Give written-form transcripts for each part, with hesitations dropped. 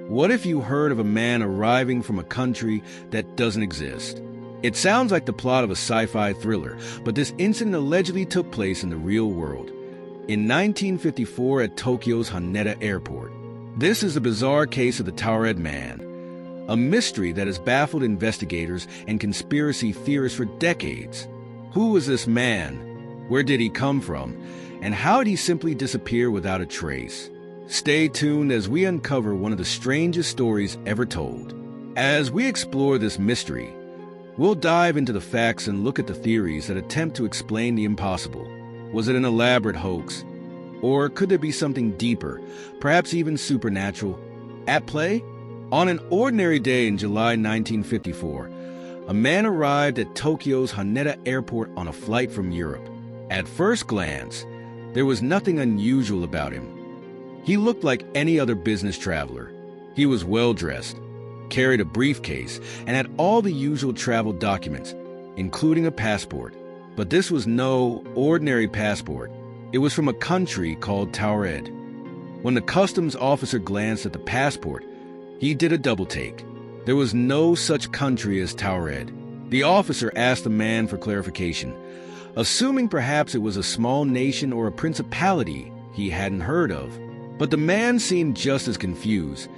What if you heard of a man arriving from a country that doesn't exist? It sounds like the plot of a sci-fi thriller, but this incident allegedly took place in the real world. In 1954 at Tokyo's Haneda Airport. This is the bizarre case of the Taured man, a mystery that has baffled investigators and conspiracy theorists for decades. Who was this man? Where did he come from? And how did he simply disappear without a trace? Stay tuned as we uncover one of the strangest stories ever told. As we explore this mystery, we'll dive into the facts and look at the theories that attempt to explain the impossible. Was it an elaborate hoax? Or could there be something deeper, perhaps even supernatural, at play? On an ordinary day in July 1954, a man arrived at Tokyo's Haneda Airport on a flight from Europe. At first glance, there was nothing unusual about him. He looked like any other business traveler. He was well-dressed, carried a briefcase, and had all the usual travel documents, including a passport. But this was no ordinary passport. It was from a country called Taured. When the customs officer glanced at the passport, he did a double-take. There was no such country as Taured. The officer asked the man for clarification, assuming perhaps it was a small nation or a principality he hadn't heard of. But the man seemed just as confused,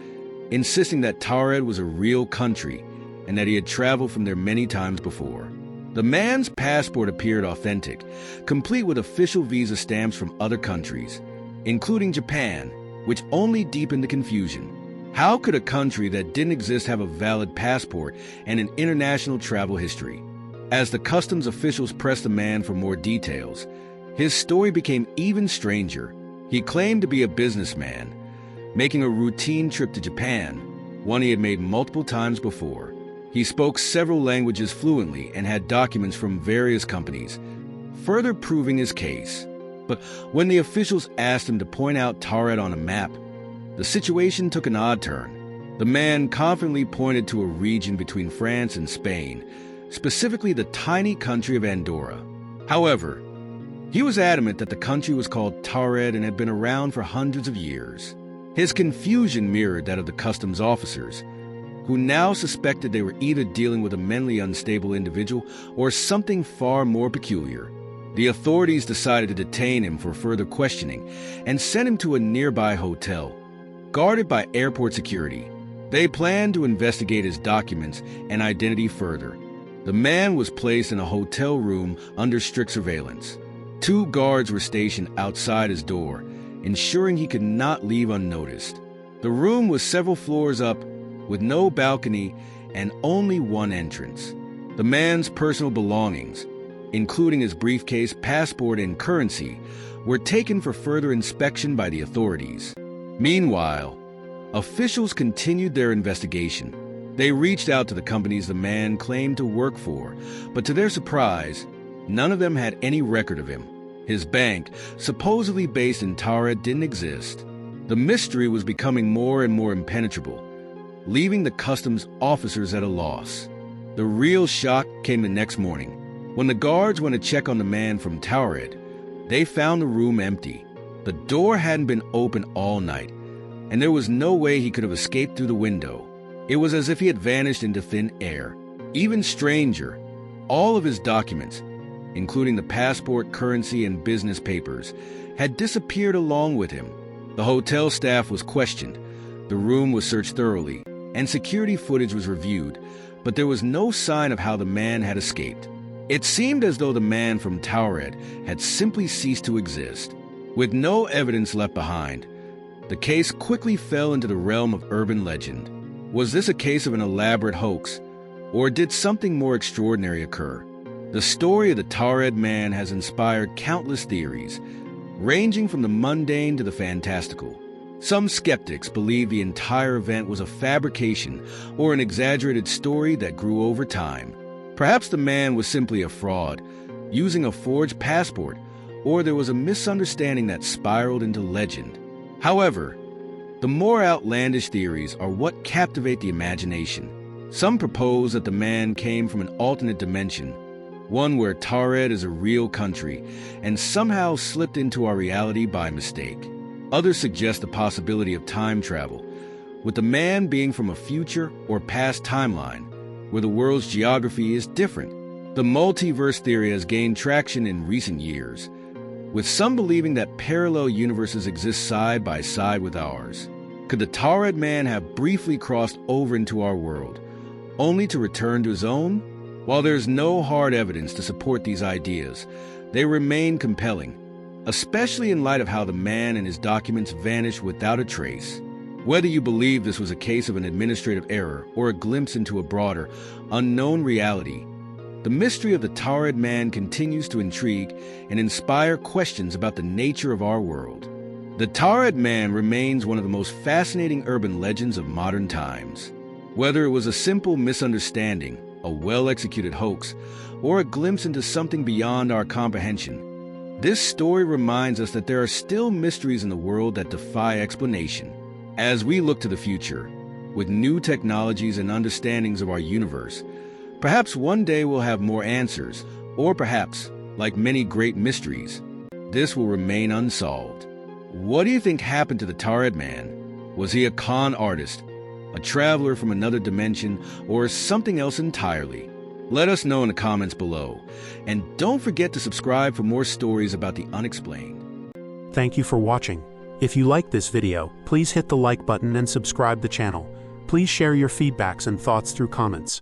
insisting that Taured was a real country and that he had traveled from there many times before. The man's passport appeared authentic, complete with official visa stamps from other countries, including Japan, which only deepened the confusion. How could a country that didn't exist have a valid passport and an international travel history? As the customs officials pressed the man for more details, his story became even stranger. He claimed to be a businessman, making a routine trip to Japan, one he had made multiple times before. He spoke several languages fluently and had documents from various companies, further proving his case. But when the officials asked him to point out Taured on a map, the situation took an odd turn. The man confidently pointed to a region between France and Spain, specifically the tiny country of Andorra. However, he was adamant that the country was called Taured and had been around for hundreds of years. His confusion mirrored that of the customs officers, who now suspected they were either dealing with a mentally unstable individual or something far more peculiar. The authorities decided to detain him for further questioning and sent him to a nearby hotel, guarded by airport security. They planned to investigate his documents and identity further. The man was placed in a hotel room under strict surveillance. 2 guards were stationed outside his door, ensuring he could not leave unnoticed. The room was several floors up, with no balcony and only one entrance. The man's personal belongings, including his briefcase, passport, and currency, were taken for further inspection by the authorities. Meanwhile, officials continued their investigation. They reached out to the companies the man claimed to work for, but to their surprise, none of them had any record of him. His bank, supposedly based in Taured, didn't exist. The mystery was becoming more and more impenetrable, leaving the customs officers at a loss. The real shock came the next morning. When the guards went to check on the man from Taured, they found the room empty. The door hadn't been open all night, and there was no way he could have escaped through the window. It was as if he had vanished into thin air. Even stranger, all of his documents, including the passport, currency, and business papers, had disappeared along with him. The hotel staff was questioned, the room was searched thoroughly, and security footage was reviewed, but there was no sign of how the man had escaped. It seemed as though the man from Taured had simply ceased to exist. With no evidence left behind, the case quickly fell into the realm of urban legend. Was this a case of an elaborate hoax, or did something more extraordinary occur? The story of the Taured man has inspired countless theories, ranging from the mundane to the fantastical. Some skeptics believe the entire event was a fabrication or an exaggerated story that grew over time. Perhaps the man was simply a fraud, using a forged passport, or there was a misunderstanding that spiraled into legend. However, the more outlandish theories are what captivate the imagination. Some propose that the man came from an alternate dimension, one where Taured is a real country and somehow slipped into our reality by mistake. Others suggest the possibility of time travel, with the man being from a future or past timeline where the world's geography is different. The multiverse theory has gained traction in recent years, with some believing that parallel universes exist side by side with ours. Could the Taured man have briefly crossed over into our world, only to return to his own? While there's no hard evidence to support these ideas, they remain compelling, especially in light of how the man and his documents vanished without a trace. Whether you believe this was a case of an administrative error or a glimpse into a broader, unknown reality, the mystery of the Taured man continues to intrigue and inspire questions about the nature of our world. The Taured man remains one of the most fascinating urban legends of modern times. Whether it was a simple misunderstanding, a well-executed hoax, or a glimpse into something beyond our comprehension, this story reminds us that there are still mysteries in the world that defy explanation. As we look to the future, with new technologies and understandings of our universe, perhaps one day we'll have more answers, or perhaps, like many great mysteries, this will remain unsolved. What do you think happened to the Taured man? Was he a con artist, a traveler from another dimension, or something else entirely? Let us know in the comments below. And don't forget to subscribe for more stories about the unexplained. Thank you for watching. If you liked this video, please hit the like button and subscribe the channel. Please share your feedbacks and thoughts through comments.